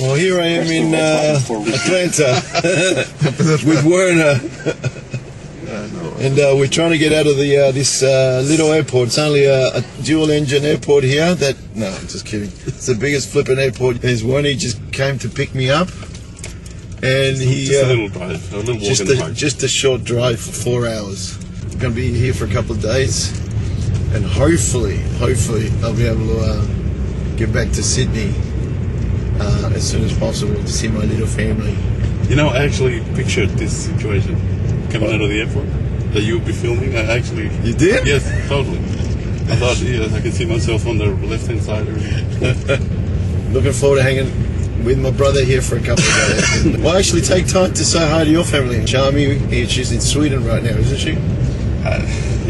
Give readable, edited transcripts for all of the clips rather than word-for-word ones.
Well, here I am in Atlanta with Werner. And we're trying to get out of the this little airport. It's only a dual-engine airport here. No, I'm just kidding. It's the biggest flipping airport. There's one. He just came to pick me up, and just a little drive, a little walk in the park. Just a short drive for 4 hours. I'm going to be here for a couple of days, and hopefully, I'll be able to get back to Sydney as soon as possible to see my little family. You know, I actually pictured this situation coming out of the airport. That you would be filming? You did? Yes, totally. I thought, yes, I could see myself on the left-hand side. Looking forward to hanging with my brother here for a couple of days. Well, actually take time to say hi to your family. Shami, she's in Sweden right now, isn't she?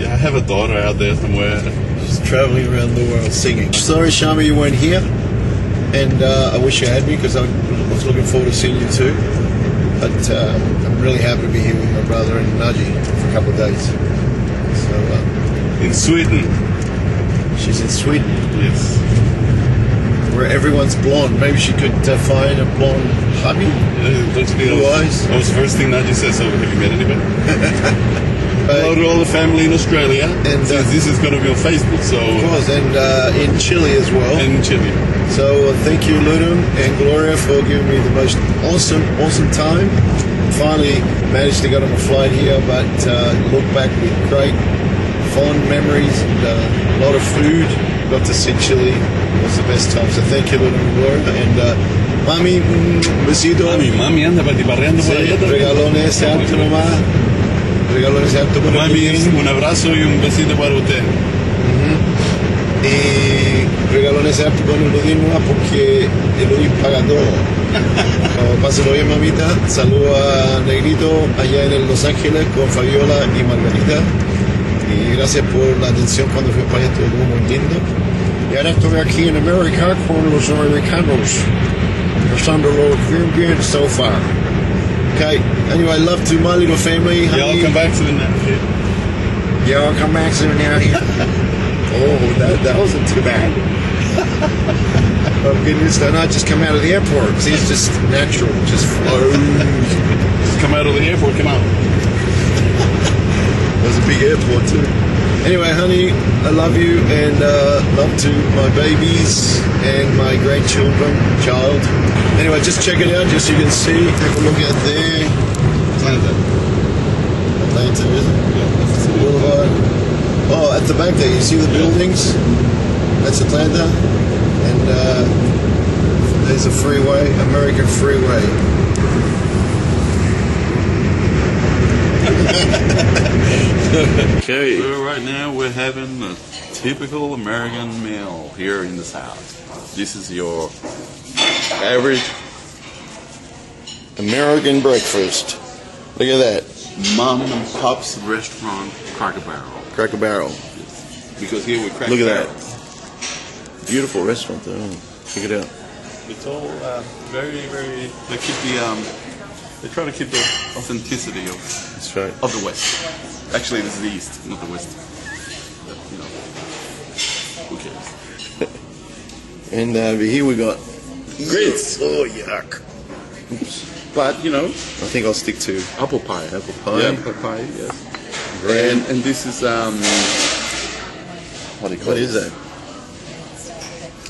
Yeah, I have a daughter out there somewhere. She's traveling around the world singing. Sorry, Shami, you weren't here. And I wish you had me because I was looking forward to seeing you too. But I'm really happy to be here with my brother and Naji for a couple of days. So in Sweden. She's in Sweden. Yes. Where everyone's blonde. Maybe she could find a blonde hubby. Blue eyes. That was the first thing Naji said. So have you met anybody? Hello to all the family in Australia. And this is going to be on Facebook. So of course, and in Chile as well. And in Chile. So thank you, Ludum and Gloria, for giving me the most awesome time. Finally managed to get on a flight here, but look back with great fond memories and a lot of food. Got to see Chile. It was the best time. So thank you, Ludum and Gloria. And Mami, un besito. Mami anda patiparreando por allá. Regalones alto nomás. Regalones alto por Mami, un abrazo y un besito para usted. Y regalones alto con Elohim porque Elohim paga todo. Pásenlo bien, mamita. Saludo a Negrito allá en Los Ángeles con Fabiola y Margarita. Y gracias por la atención cuando fui para allá, estuvo muy lindo. Y ahora estoy aquí en América con los americanos. Pasándolo bien so far. Okay, anyway, love to my little family. Yeah, I'll come back to the now. Yeah, I'll come back to the now here. Oh, that wasn't too bad. I'm getting used to it. I just come out of the airport. See, it's just natural, just flows. Just come out of the airport, come out. It was a big airport too. Anyway, honey, I love you and love to my babies and my grandchildren, child. Anyway, just check it out, just so you can see. Take a look out there. Atlanta, is it? Yeah, that's the boulevard. Oh, at the back there, you see the buildings? That's Atlanta. And there's a freeway, American Freeway. Okay. So right now we're having a typical American meal here in the South. This is your average American breakfast. Look at that. Mom and Pop's restaurant, Cracker Barrel. Cracker Barrel. Because here we crack. Look at barrel. that. Beautiful restaurant though. Check it out. It's all very. They keep they try to keep the authenticity of. That's right. Of the West. Actually, this is the East, not the West. But, who cares? And here we got grits. Oh yuck. Oops. But I think I'll stick to apple pie. Apple pie. Yeah, apple pie. Yes. And this is what do you call What it? is that?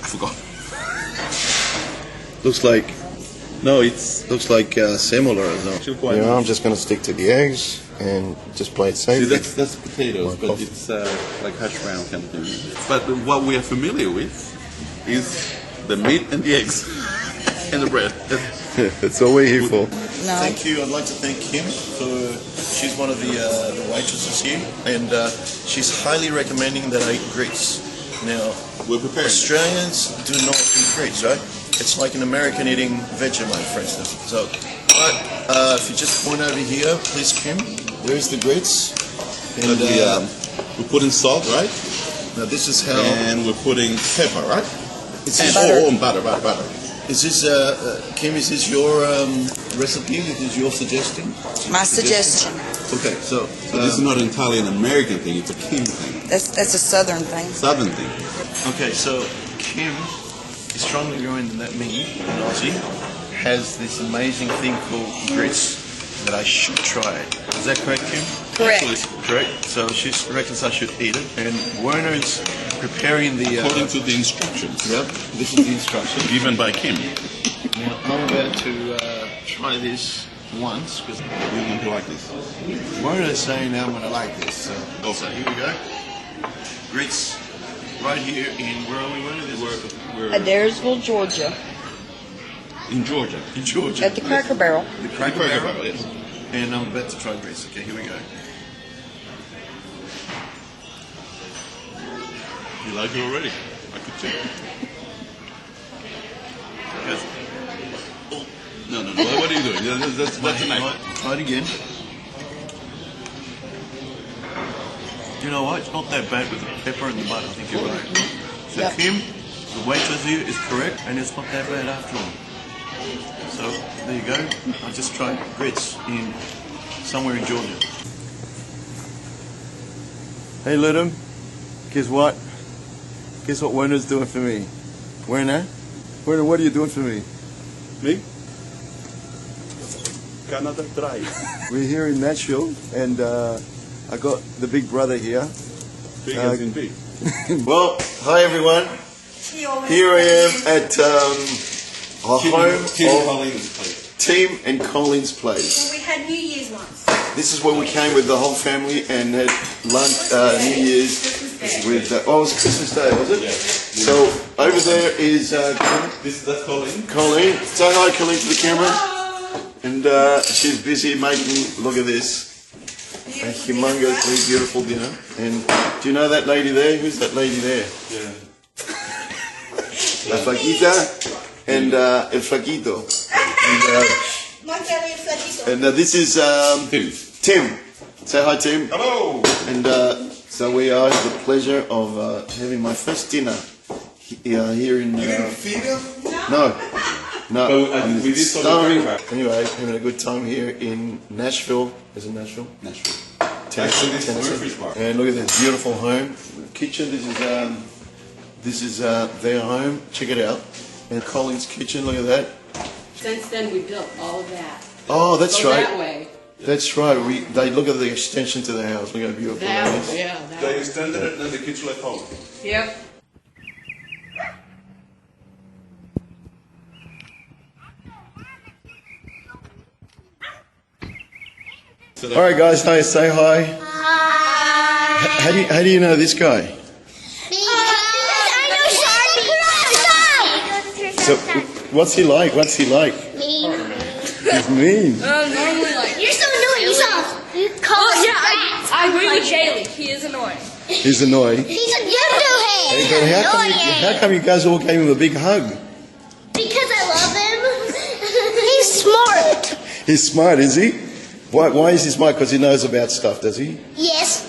I forgot. Looks like similar as well. I'm just gonna stick to the eggs and just play it safe. See, that's potatoes, but it's like hash brown kind of thing. But what we are familiar with is the meat and the eggs and the bread. That's all we're here for. No. Thank you. I'd like to thank Kim for. She's one of the waitresses here, and she's highly recommending that I eat grits. Now, We're preparing. Australians do not eat grits, right? It's like an American eating Vegemite, for instance. So, but if you just point over here, please, Kim. There's the grits, and we're putting salt, right? now this is how. And we're putting pepper, right? And butter. Is this Kim? Is this your recipe? Is this your suggestion? My suggestion. Okay, so this is not entirely an American thing; it's a Kim thing, That's a Southern thing. Southern thing. okay, so Kim is strongly going that me, an Aussie, has this amazing thing called grits that I should try. Is that correct, Kim? Correct. Absolutely correct. So she reckons I should eat it. And Werner is preparing the... According to the instructions. Yep, this is the instruction. Given by Kim. Now, I'm about to try this once because You're going to like this. Werner is saying I'm going to like this. So Okay. here we go. Grits right here in, where are we, Werner? We're Adairsville, Georgia, in Georgia. In Georgia. at the Cracker Barrel. The Cracker Barrel. Yes. And I'm about to try grits. Okay, here we go. You like it already? I could tell. Yes. No. What are you doing? That's a knife. Try it again. You know what? It's not that bad with the pepper and the butter. I think you're right. So Yep. Kim, the waitress here is correct, and it's not that bad after all. So there you go. I just tried grits in somewhere in Georgia. Hey, Ludum. Guess what? Guess what Werner's doing for me? Werner, what are you doing for me? Me? Canada Dry. We're here in Nashville, and I got the big brother here. Big as in big. Well, hi everyone. Here I am at our home Tim of Collins' place. Tim and Colin's place. We had New Year's once. This is where we came with the whole family and had lunch, New Year's with. It was Christmas Day, was it? Yeah. So over there is That's Colin. Colleen. Say hi, Colleen, to the camera. And she's busy making. Look at this. A humongously beautiful dinner. And do you know that lady there? Who's that lady there? Yeah. La Flaquita and El Flaquito. And this is Tim. Say hi, Tim. Hello. And so we are have the pleasure of having my first dinner here in... You didn't feed him? No. No. But we did sort starving. of Anyway, having a good time here in Nashville. Is it Nashville? Nashville. Tennessee. Actually, this is Murphy's Bar. And look at this beautiful home. Kitchen, this is their home. Check it out. And Colin's kitchen, look at that. Since then, we built all of that. Oh, that's Go right. that way. That's right. They look at the extension to the house. Look how beautiful that That, is. yeah, that. They extended it and the kitchen like Colin. Yep. All right, guys. Hey, say hi. Hi. How do you know this guy? So, what's he like? What's he like? Mean. He's mean. Normally like. You're so annoying. You call us rats. I agree with Jaylee. He is annoying. He's annoying. He's a yellow Hey, head. but how come you guys all gave him a big hug? Because I love him. He's smart. He's smart, is he? Why is he smart? Because he knows about stuff, does he? Yes.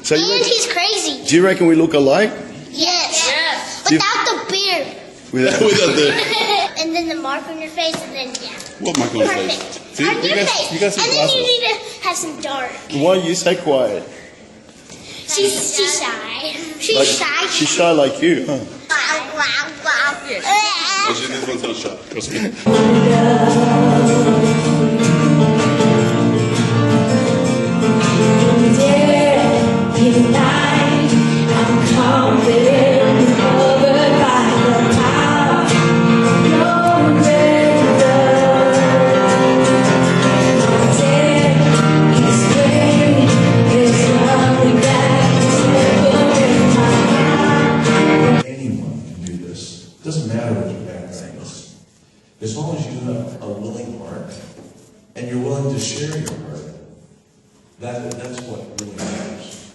So you And reckon, he's crazy. do you reckon we look alike? Yes. Yes. Without the beard. Without And then the mark on your face, and then yeah. What am I going to say? Perfect. See, On you your guys face. have And then glasses. you need to have some dark. Why are you so quiet? She's shy. She's Like, shy. she's shy like you, huh? Wow, wow, wow. Actually, this one's not sharp. Trust me. Anyone can do this. It doesn't matter what your background is. As long as you have a willing heart and you're willing to share your heart, that's what really matters.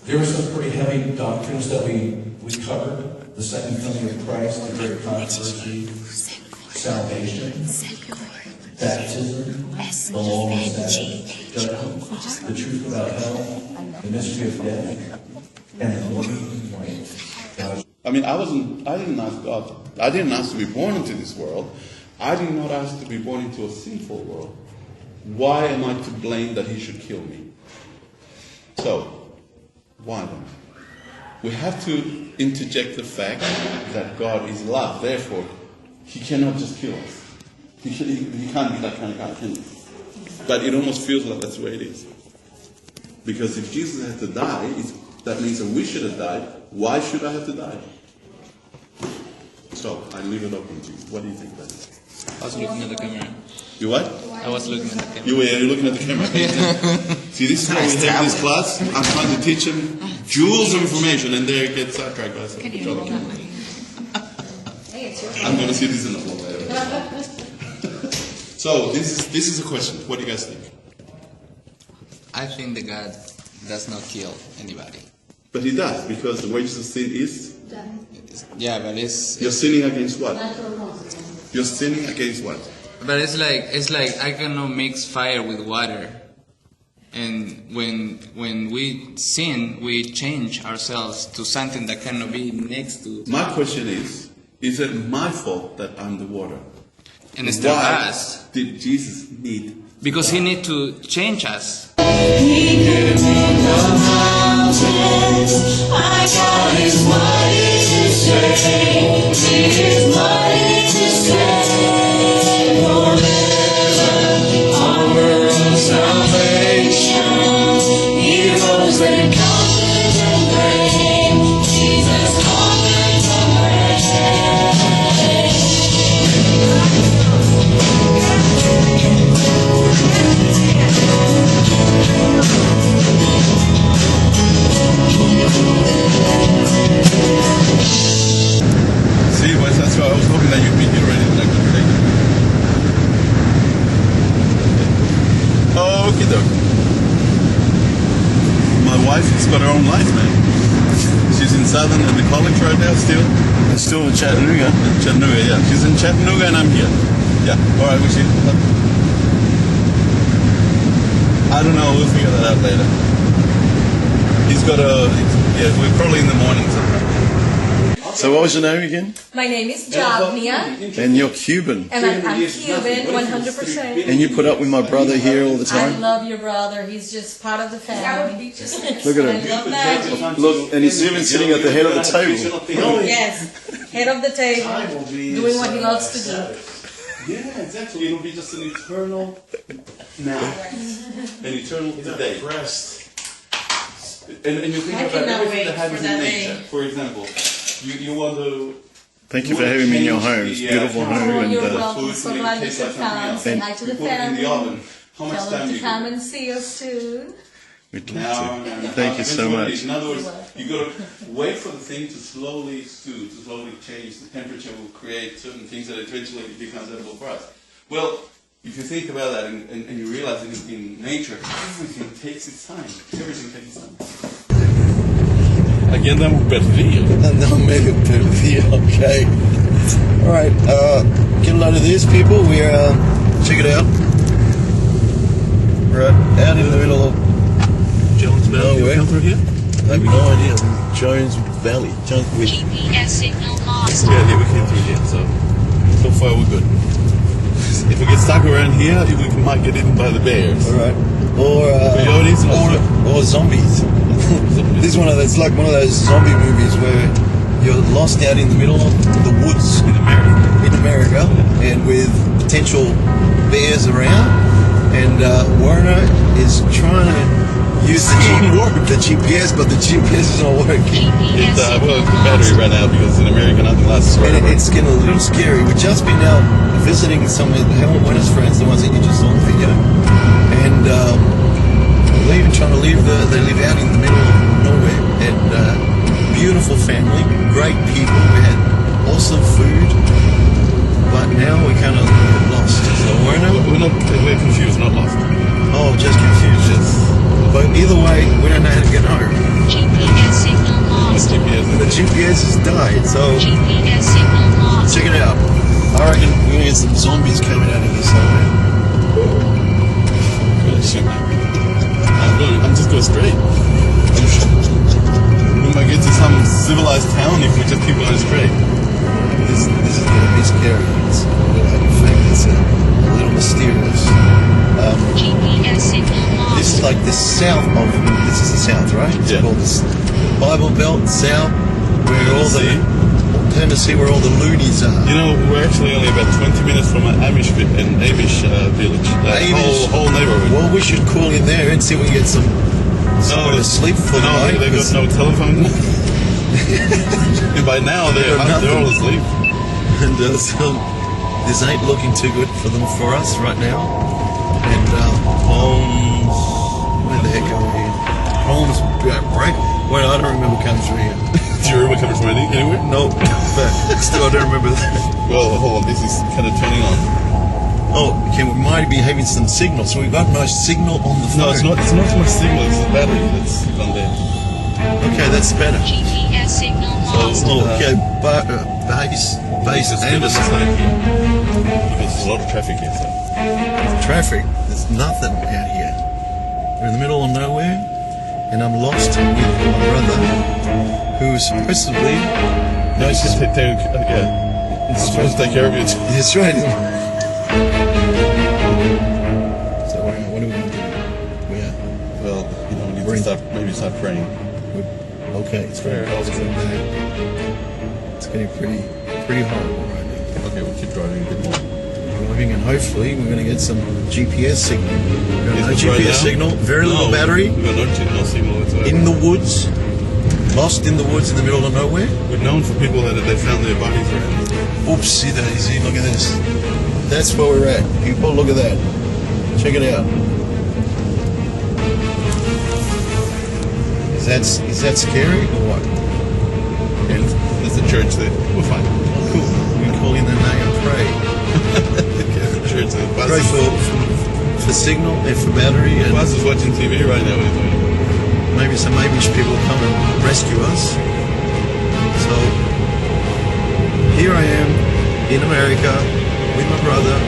There were some pretty heavy doctrines that we covered. The second coming of Christ, the great controversy, salvation, baptism, the law and statute, judgment, the truth about hell, the mystery of death, and the glory point. God. I mean, I didn't ask God. I didn't ask to be born into this world. I did not ask to be born into a sinful world. Why am I to blame that he should kill me? So, why then? We have to interject the fact that God is love. Therefore, he cannot just kill us. He can't be that kind of God, can he? But it almost feels like that's the way it is. Because if Jesus had to die, that means that we should have died. Why should I have to die? So, I leave it open to you. What do you think about it? I was looking at the camera. You what? I was looking at the camera. You're looking at the camera. See, this is how we have this class. I'm trying to teach them jewels of information, and they get sidetracked by something. I'm going to see this in the floor later. So, this is a question. What do you guys think? I think that God does not kill anybody. But he does, because the wages of sin is... Yeah, but it's You're sinning against what? You're sinning against what? but it's like I cannot mix fire with water. And when we sin, we change ourselves to something that cannot be next to. My question is it my fault that I'm the water? And it's still Why us. did Jesus need? Because he need to change us. See, well, that's why I was hoping that you'd be here already. Like, okie doke. My wife has got her own life, man. She's in Southern at the college right now, still. It's still in Chattanooga. Chattanooga, yeah. She's in Chattanooga and I'm here. Yeah. All right, we see. I don't know. We'll figure that out later. He's got yeah, we're probably in the morning sometime. So what was your name again? My name is Javnia, And you're Cuban. and I'm Cuban, 100%. And you put up with my brother here all the I time? love your brother. He's just part of the family. Look at I him. love that. Look, and he's even sitting at the head of the table. Yes, head of the table, doing what he loves to do. Yeah, exactly. It'll be just an eternal now. An eternal today. And you think I about cannot everything wait that happens for in that nature. day. For example, you want to... Thank you for having me in your home. It's a beautiful home. Oh, And you're welcome. So make it glad you taste could like something come. else. Say hi to the You put it in family. the oven. How much Tell time them do to you come give it? and see us too. we'd Now, love to. Thank you so much. In other words, you got to wait for the thing to slowly stew, to slowly change. The temperature will create certain things that eventually becomes edible for us. Well, if you think about that and you realize that in nature, everything takes its time. Everything takes its time. Aquí andamos perdidos. No, medio perdido, okay. Alright, get a load of this, people. We're, check it out. We're out in the middle of Jones Valley, nowhere. come through here? I have no idea. Jones Valley. GPS signal lost. Yeah, we came through here, so far we're good. If we get stuck around here, we might get eaten by the bears. Alright. Or zombies. This is it's like one of those zombie movies where you're lost out in the middle of the woods In America. and with potential bears around, and Werner is trying to use the GPS, but the GPS is not working. It's the battery ran out because in America nothing lasts And forever. it's getting a little scary. We've just been out visiting some of Werner's friends, the ones that you just saw on the video, and they're even trying to live. They live out in the middle of nowhere, and beautiful family, great people. We had awesome food, but now we're kind of lost. So We're confused, not lost. oh, just confused. But either way, we don't know how to get home. GPS signal lost. The GPS has died, so GPS signal lost. check it out. I reckon we're gonna get some zombies coming out of here somewhere. I'm just going straight. We might get to some civilized town if we just keep going straight. This is gonna be scary. In fact, it's a little mysterious. GPS signal lost. This is like the south of. This is the south, right? It's Yeah. called the Bible Belt South, where all the Tennessee where all the loonies are. You know, we're actually only about 20 minutes from an Amish village. Whole neighborhood. Well, we should call in there and see if we can get somewhere to sleep for the night. They got no telephone. And by now they're all asleep. And so this ain't looking too good for us right now. And Holmes, where the heck are we here? Holmes, right? Wait, I don't remember coming through here. Do you remember coming from anywhere? No, but still I don't remember that. Well, hold on, this is kind of turning on. Oh, okay, we might be having some signal. So we've got no signal on the phone. No, it's not too much signal. It's the battery that's on there. Okay, that's better. GPS signal lost. Oh, okay, but base Give us a Anderson. sign here. Because there's a lot of traffic here. So. Traffic. There's nothing out here. We're in the middle of nowhere, and I'm lost with my brother, who's supposedly. No, it's just it's supposed to take care of you. That's right. So what are we going to do? Well, you know, we need to start praying. Okay, it's Prayer helps. It's getting pretty horrible right now. Okay, we'll keep driving a bit more. Driving, and hopefully we're going to get some GPS signal. We've got no Is it right GPS now? signal, very little battery, We've got no signal whatsoever. in the woods, lost in the woods in the middle of nowhere. We're known for people that they found their bodies around. Oopsie daisy, look at this. That's where we're at. People, look at that. Check it out. Is that scary or what? And there's a church there. We're fine. Cool. We can call in the name and pray. There's a church there. Pray for signal and for battery, and Buzz is watching TV right now. What are you doing? maybe some Amish people will come and rescue us. So here I am in America with my brother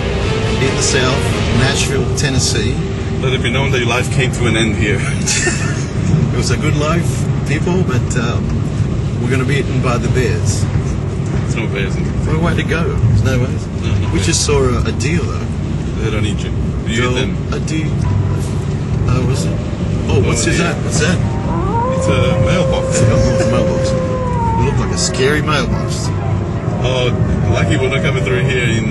in the South, Nashville, Tennessee. Let it be known that your life came to an end here. It was a good life, people, but we're going to be eaten by the bears. It's no bears in What a way to go. There's no ways. No We bears. just saw a deer, though. They don't eat you. You eat them. A deer. Oh, what's it? Oh, what's deer. that? What's that? It's a mailbox. It's a mailbox. It looked like a scary mailbox. Oh, lucky we're not coming through here in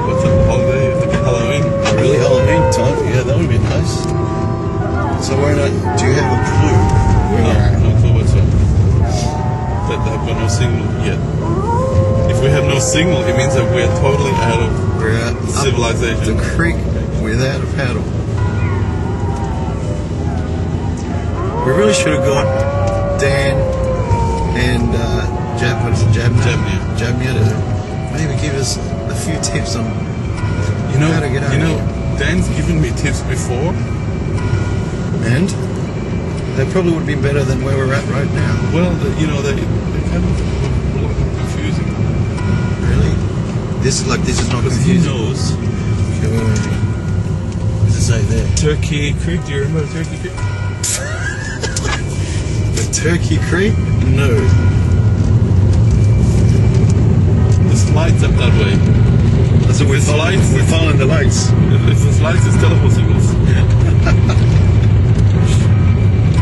what's the holiday? I think Halloween. Really Halloween time? Yeah, that would be nice. So we're not. Do you have a clue where we're at? No clue whatsoever. That they've got no signal yet. If we have no signal, it means that we're totally out of We're at civilization. the creek without a paddle. We really should have got Dan and Jabnia to maybe give us a few tips on how to get out of here. Dan's given me tips before. And they probably would have been better than where we're at right now. Well, they kind of confusing. Really? This is not Because he confusing. knows Okay, wait. What does it say there? Turkey Creek. Do you remember Turkey Creek? The Turkey Creek? No. There's lights up that way. That's what we're It's following. lights. We're following the lights. If there's lights, it's telephone signals.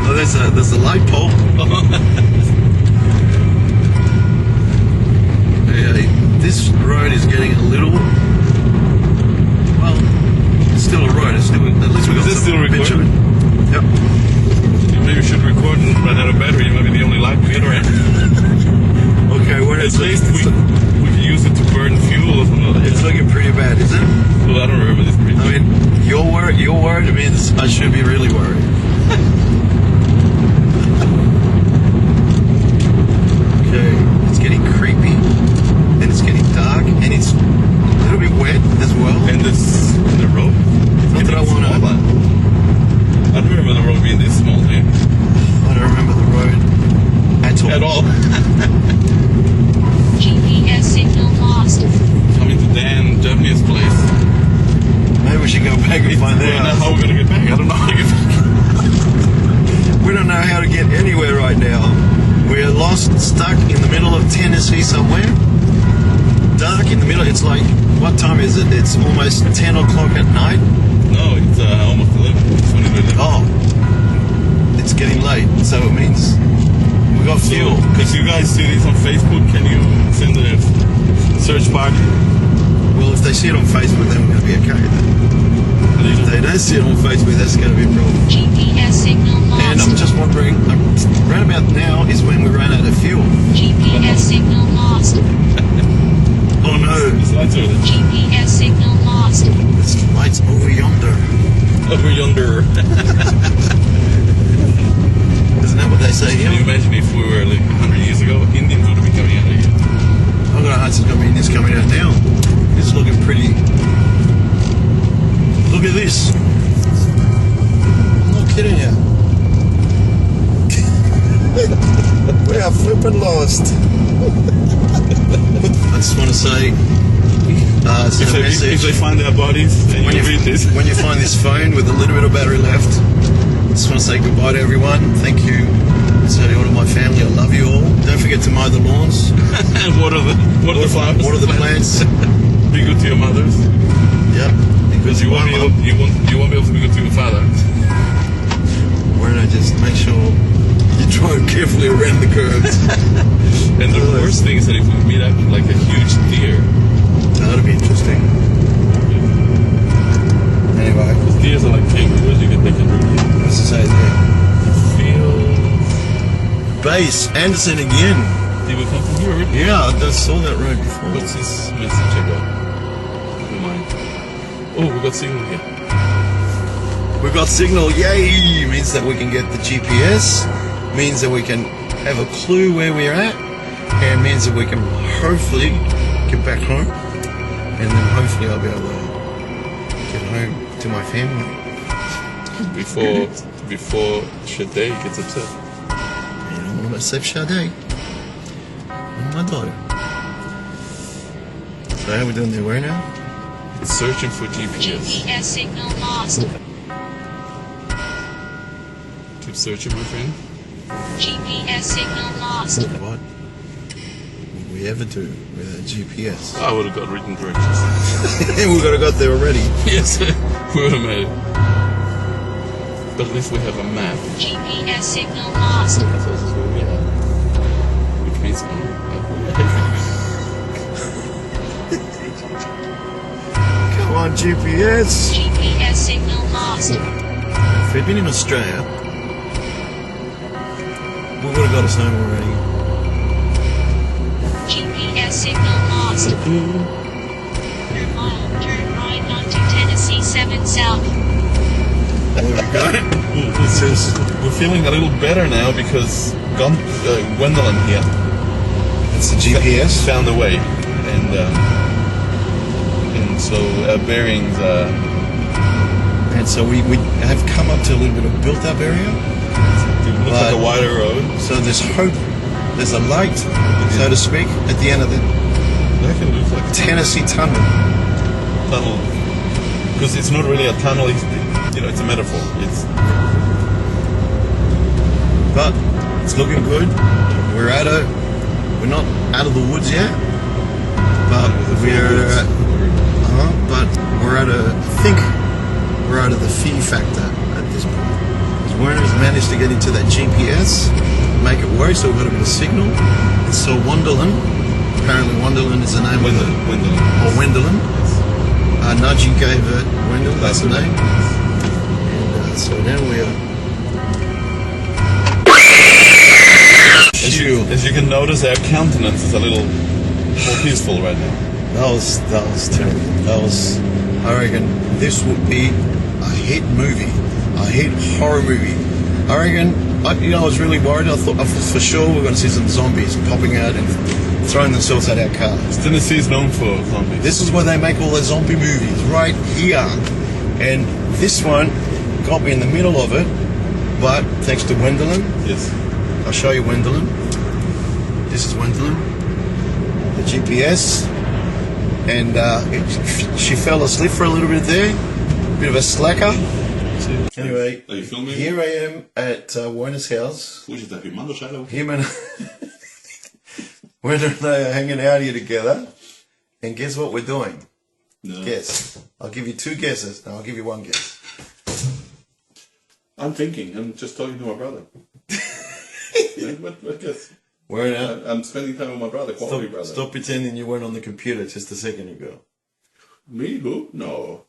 Oh, there's a light pole. Yeah, this road is getting a little. Well, it's still a road. It's still, at least we got Is this some still bitumen. Yep. You maybe should record and run out of battery. You might be the only light we get around. Okay, what At is it? least we can use it to burn fuel or something like that. It's looking pretty bad, is it? Well, I don't remember this bridge. I mean, you're worried means I should be really worried. Okay, it's getting creepy, and it's getting dark, and it's a little bit wet as well. And the road? Not that I want to. I don't remember the road being this small, man. I don't remember the road at all. GPS signal lost. Coming to Dan Jabnia's place. Maybe we should go back and find I don't know out. how we're going to get back. I don't know how to get back. We don't know how to get anywhere right now. We're lost, stuck in the middle of Tennessee somewhere. Dark in the middle. It's like, what time is it? It's almost 10 o'clock at night. No, it's almost 11. It's 20 to 11. Oh, it's getting late. So it means We got fuel. If you guys see this on Facebook, can you send a search party? Well, if they see it on Facebook, then we're going to be okay. If they don't see it on Facebook, that's going to be a problem. GPS signal And I'm lost. just wondering, right about now is when we ran out of fuel. GPS signal lost. Oh no, It's lights over there. GPS signal lost. it's lights over yonder. Over yonder. Isn't that what they say Can you here? imagine if we were like 100 years ago, Indians would have been coming out of here? I've got a hunch it's going to be in this coming out now. It's looking pretty. Look at this. I'm not kidding you. We are flipping lost. I just want to say, send a If message. they find our bodies and When you read this, when you find this phone with a little bit of battery left, I just want to say goodbye to everyone. Thank you. Say to all of my family, I love you all. Don't forget to mow the lawns, water the flowers, water the plants. be good to your mothers, Yep. because you won't be able to be good to your father. Why don't I just make sure you drive carefully around the curves? And the worst thing is that if we meet up like a huge deer, That'd be interesting. Anyway, deers are like kangaroos, they can really what's it say there? feel. Base Anderson again. Did we come from here already? Yeah, I just saw that road before. What's this message about? Never mind. Oh, we got signal here. We got signal, yay! Means that we can get the GPS, means that we can have a clue where we're at, and means that we can hopefully get back home, and then hopefully I'll be able to get home to my family. Before Shade gets upset. You don't want to accept Sade. And my daughter. So how are we doing there? Where now? It's searching for GPS. GPS signal lost. Keep searching, my friend. GPS signal lost. What would we ever do with a GPS? I would have got written directions. We would have got there already. Yes, we would have made it. But at least we have a map. GPS signal lost. So this is where we are. Which means Come on, GPS. GPS signal lost. If we'd been in Australia, we would have got us home already. GPS signal lost. Third mile, turn right onto Tennessee 7 South. There we go. we're feeling a little better now because Gwendolyn here That's the GPS. found a way, and so our bearings are. And so we have come up to a little bit of built-up area. It looks like a wider road. So there's hope. There's a light, so to speak, at the end of the That can look like a Tennessee Tunnel. tunnel, because it's not really a tunnel. It's a metaphor. But it's looking good. We're not out of the woods yet, but we're out of the fear factor at this point. Because Werner's managed to get into that GPS, make it work, so we've got a bit of signal. And so Wonderland, apparently Wonderland is the name of the, Gwendolyn. or Wendelin. Nudgy gave it Wendell, that's the name. And so now we are. As you can notice, our countenance is a little more peaceful right now. That was terrible. I reckon this would be a hit movie, a hit horror movie. I reckon, I was really worried. I thought for sure we're going to see some zombies popping out and throwing themselves at our cars. Tennessee is known for zombies. This is where they make all their zombie movies, right here. And this one got me in the middle of it, but thanks to Gwendolyn, Yes. I'll show you Gwendolyn. This is Gwendolyn, the GPS. And she fell asleep for a little bit there, bit of a slacker. Anyway, Are you filming? here I am at Werner's house. Him and Werner and I are hanging out here together. And guess what we're doing? No. Guess. I'll give you two guesses. No, I'll give you one guess. I'm thinking. I'm just talking to my brother. What guess? Werner, I'm spending time with my brother, quality brother. stop pretending you weren't on the computer just a second ago. Me? Who? No.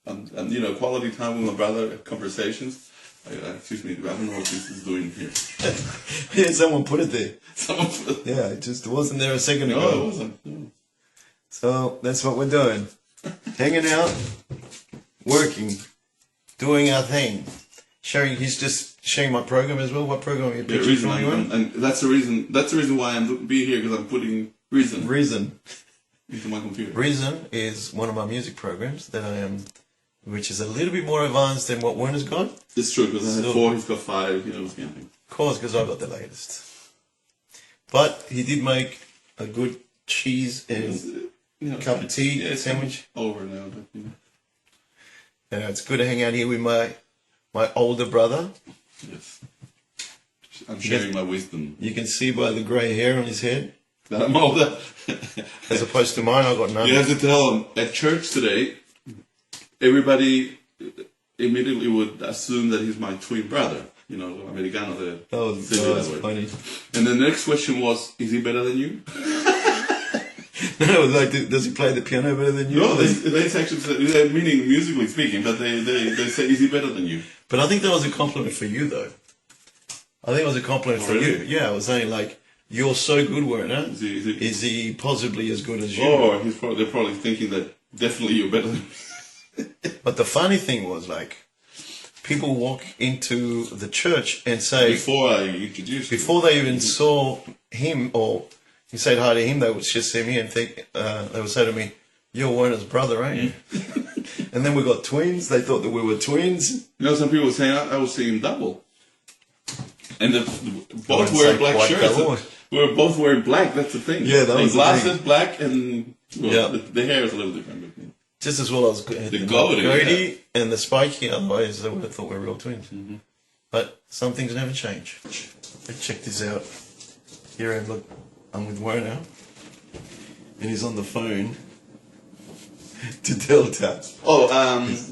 And you know, quality time with my brother, conversations. Excuse me, I don't know what this is doing here. Yeah, someone put it there. Someone put Yeah, it just wasn't there a second ago. No, it wasn't. No. So that's what we're doing. Hanging out, working, doing our thing. He's just sharing my program as well. What program are you picturing for anyone? And that's the reason. That's the reason why I'm being here, because I'm putting reason into my computer. Reason is one of my music programs that I am, which is a little bit more advanced than what Werner's got. It's true, because I had 4, he's got 5. You know, this kind of thing. Of course, because I got the latest. But he did make a good cheese and cup of tea sandwich. Over now, but you know. It's good to hang out here with my older brother. Yes. I'm sharing my wisdom. You can see by the grey hair on his head. That I'm older. As opposed to mine, I got none. You have to tell him, at church today, everybody immediately would assume that he's my twin brother. You know, Americano. That was funny. And the next question was, is he better than you? No, like, does he play the piano better than you? No, they actually say, meaning musically speaking, but they say, is he better than you? But I think that was a compliment for you, though. I think it was a compliment for you. Yeah, I was saying, like, you're so good, Werner. Is he possibly as good as you? Oh, they're probably thinking that definitely you're better than me. But the funny thing was, like, people walk into the church and say... Before I introduced you. Before they even saw him or you said hi to him, they would just see me and think, they would say to me, you're Werner's brother, ain't you? And then we got twins. They thought that we were twins. You know, some people were saying I was seeing double. And both wear black shirts. We were both wearing black, that's the thing. Yeah, that was the glasses, thing. Black, and the hair is a little different. Just as well as the goatee and the spiky, otherwise they would have thought we were real twins. Mm-hmm. But some things never change. Check this out. Here I look, I'm with Werner, and he's on the phone to Delta.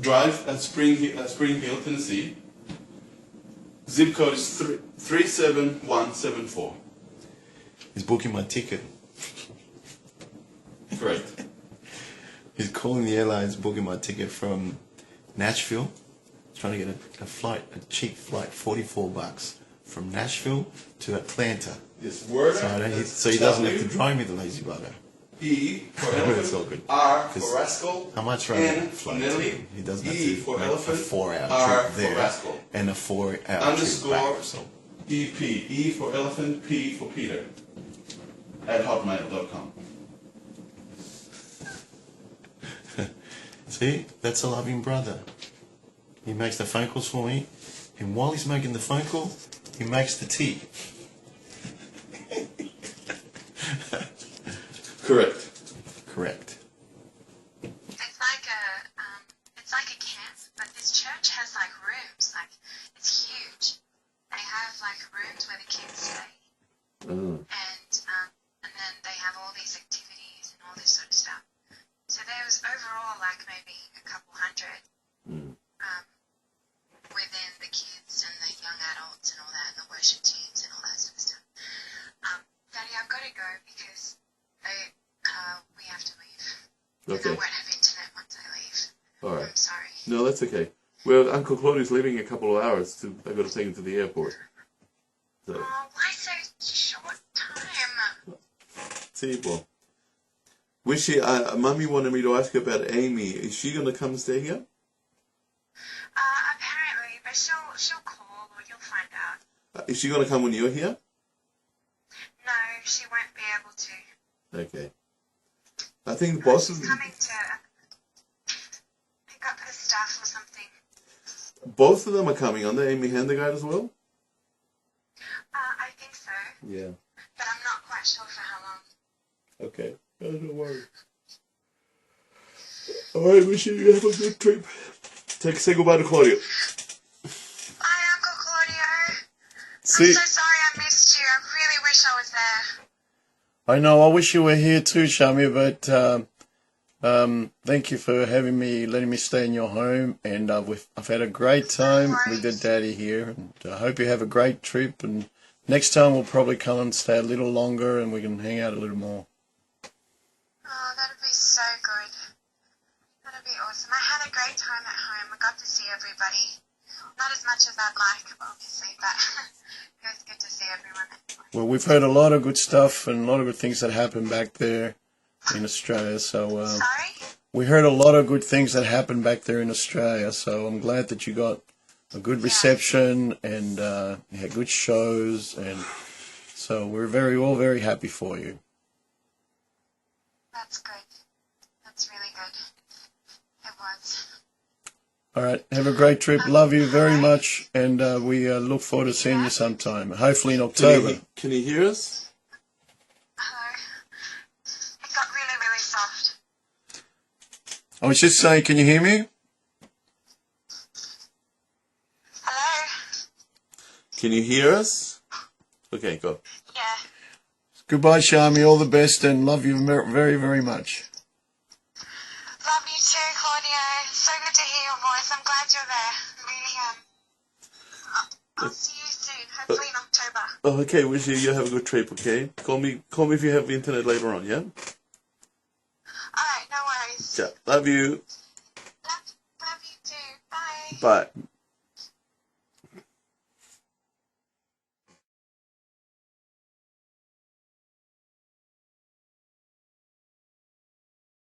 Drive at Spring Hill, Tennessee. Zip code is 37174. He's booking my ticket. Great. He's calling the airlines, booking my ticket from Nashville. He's trying to get a cheap flight, $44 from Nashville to Atlanta. Yes, word. So he doesn't have to drive me, the lazy bugger. E for elephant, all good. R for rascal, how much N for Nelly, he doesn't have E to for make elephant, a 4-hour R trip for there rascal, and a 4-hour underscore trip back. So. EP, E for elephant, P for Peter, at hotmail.com. See, that's a loving brother. He makes the phone calls for me, and while he's making the phone call, he makes the tea. Correct. Correct. It's like a camp, but this church has like rooms, like it's huge. They have like rooms where the kids stay, and then they have all these activities and all this sort of stuff. So there was overall like maybe a couple hundred within the kids and the young adults and all that, and the worship teams and all that sort of stuff. Daddy, I've got to go because we have to leave. Okay. And I won't have internet once I leave. All right. I'm sorry. No, that's okay. Well, Uncle Claudia's leaving in a couple of hours. I've got to take him to the airport. So. Oh, why so short time? See, well. Wish she, Mummy wanted me to ask you about Amy. Is she going to come and stay here? Apparently, but she'll call or you'll find out. Is she going to come when you're here? No, she won't be able to. Okay. I think the boss is... She's coming to pick up her stuff or something. Both of them are coming, aren't they? Amy Handegaard as well? I think so. Yeah. But I'm not quite sure for how long. Okay. Oh, don't worry. Alright, wish you have a good trip. Say goodbye to Claudia. Bye, Uncle Claudio. See, I'm so sorry I missed you. I really wish I was there. I know, I wish you were here too, Shami, but Thank you for letting me stay in your home, and I've had a great time with your daddy here, and I hope you have a great trip, and next time we'll probably come and stay a little longer and we can hang out a little more. Oh, that'd be so good. That'd be awesome. I had a great time at home. I got to see everybody. Not as much as I'd like, obviously, but it was good to see everyone. Well, we've heard a lot of good stuff and a lot of good things that happened back there in Australia, so Sorry? we heard a lot of good things that happened back there in Australia, so I'm glad that you got a good reception and you had good shows, and so we're all very happy for you. That's good. That's really good. It was. All right, have a great trip. Love you very much, and we look forward to seeing you sometime, hopefully in October. Can you hear us? Hello. It got really, really soft. I was just saying, can you hear me? Hello? Can you hear us? Okay, go. Yeah. Goodbye, Shami. All the best, and love you very, very much. Love you too, Claudio. So good to hear your voice. I'm glad you're there. Really. I'll see you soon. Hopefully in October. Oh, okay, wish you have a good trip, okay? Call me if you have internet later on, yeah? Alright, no worries. Yeah, love you. Love you too. Bye. Bye.